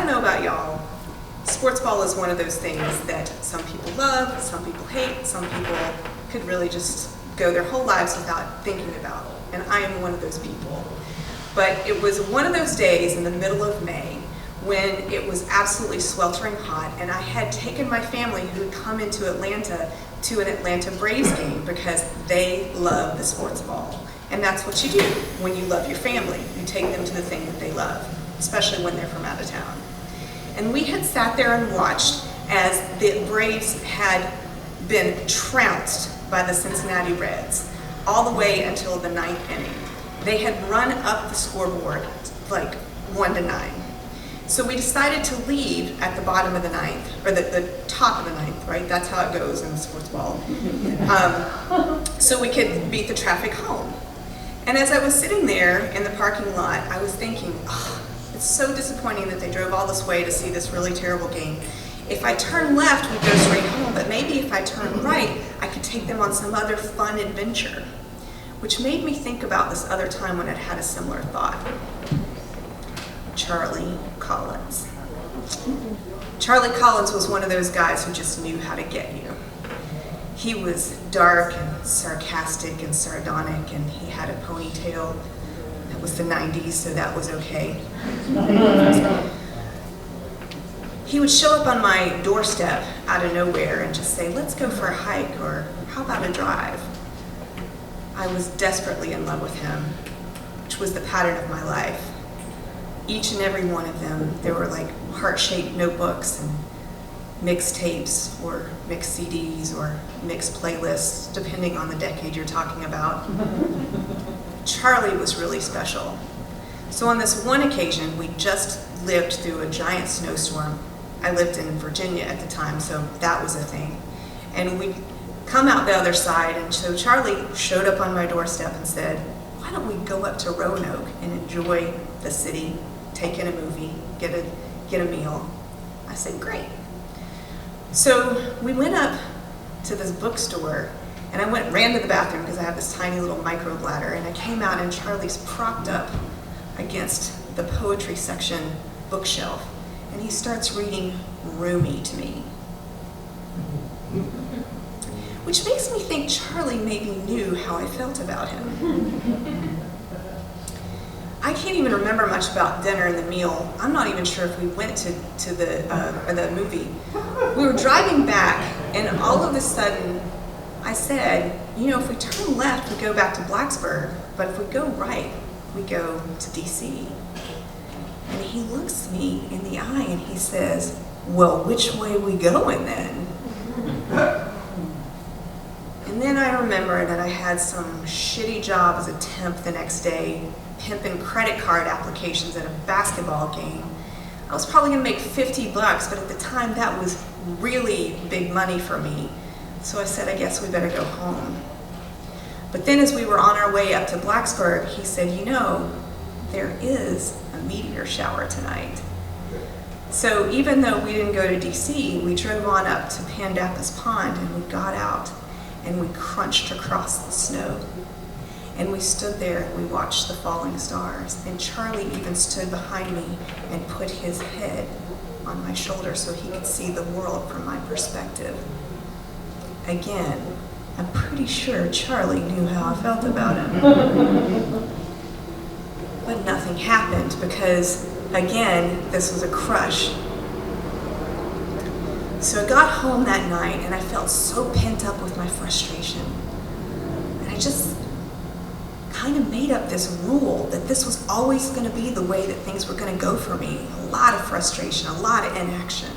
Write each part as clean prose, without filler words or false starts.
don't know about y'all, sports ball is one of those things that some people love, some people hate, some people could really just go their whole lives without thinking about it. And I am one of those people. But it was one of those days in the middle of May when it was absolutely sweltering hot, and I had taken my family who had come into Atlanta to an Atlanta Braves game because they love the sports ball. And that's what you do when you love your family. You take them to the thing that they love, especially when they're from out of town. And we had sat there and watched as the Braves had been trounced by the Cincinnati Reds all the way until the 9th inning. They had run up the scoreboard like 1-9. So we decided to leave at the bottom of the 9th, or the top of the 9th, right? That's how it goes in sports ball. So we could beat the traffic home. And as I was sitting there in the parking lot, I was thinking, oh, it's so disappointing that they drove all this way to see this really terrible game. If I turn left, we'd go straight home, but maybe if I turn right, I could take them on some other fun adventure. Which made me think about this other time when I'd had a similar thought. Charlie Collins. Charlie Collins was one of those guys who just knew how to get you. He was dark and sarcastic and sardonic, and he had a ponytail. That was the 90s, so that was okay. He would show up on my doorstep out of nowhere and just say, let's go for a hike, or how about a drive? I was desperately in love with him, which was the pattern of my life. Each and every one of them, there were like heart-shaped notebooks and mixtapes or mixed CDs or mixed playlists, depending on the decade you're talking about. Charlie was really special. So on this one occasion, we just lived through a giant snowstorm. I lived in Virginia at the time, so that was a thing. And we come out the other side, and so Charlie showed up on my doorstep and said, why don't we go up to Roanoke and enjoy the city, take in a movie, get a meal? I said, great. So we went up to this bookstore, and I ran to the bathroom because I have this tiny little micro bladder, and I came out and Charlie's propped up against the poetry section bookshelf, and he starts reading Rumi to me. Which makes me think Charlie maybe knew how I felt about him. I can't even remember much about dinner and the meal. I'm not even sure if we went to the movie. We were driving back, and all of a sudden, I said, you know, if we turn left, we go back to Blacksburg, but if we go right, we go to DC. And he looks me in the eye and he says, well, which way we going then? And then I remember that I had some shitty job as a temp the next day, pimping credit card applications at a basketball game. I was probably gonna make $50, but at the time that was really big money for me. So I said, I guess we better go home. But then as we were on our way up to Blacksburg, he said, you know, there is a meteor shower tonight. So even though we didn't go to DC, we drove on up to Pandapus Pond, and we got out and we crunched across the snow. And we stood there and we watched the falling stars. And Charlie even stood behind me and put his head on my shoulder so he could see the world from my perspective. Again, I'm pretty sure Charlie knew how I felt about him. But nothing happened because, again, this was a crush. So I got home that night and I felt so pent up with my frustration. And I just kind of made up this rule that this was always going to be the way that things were going to go for me. A lot of frustration, a lot of inaction.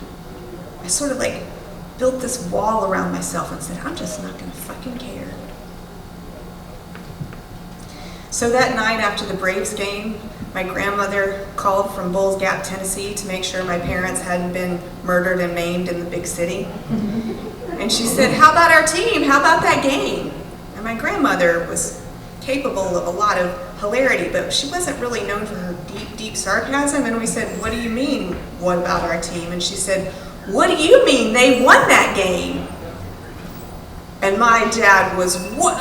I sort of like built this wall around myself and said, I'm just not going to fucking care. So that night after the Braves game, my grandmother called from Bulls Gap, Tennessee to make sure my parents hadn't been murdered and maimed in the big city. And she said, how about our team? How about that game? And my grandmother was capable of a lot of hilarity, but she wasn't really known for her deep, deep sarcasm. And we said, what do you mean, what about our team? And she said, what do you mean they won that game? And my dad was, what?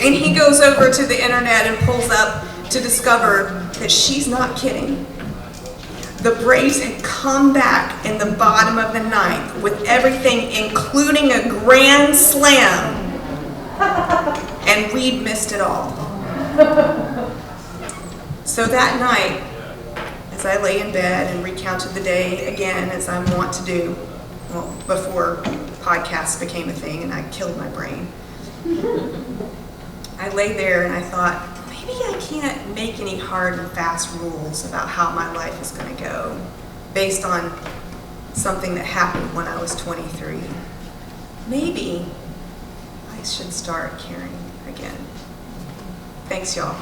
And he goes over to the internet and pulls up to discover that she's not kidding. The Braves had come back in the bottom of the ninth with everything, including a grand slam, and we'd missed it all. So that night, as I lay in bed and recounted the day again, as I'm wont to do, well, before podcasts became a thing and I killed my brain, I lay there and I thought, maybe I can't make any hard and fast rules about how my life is going to go based on something that happened when I was 23. Maybe I should start caring again. Thanks, y'all.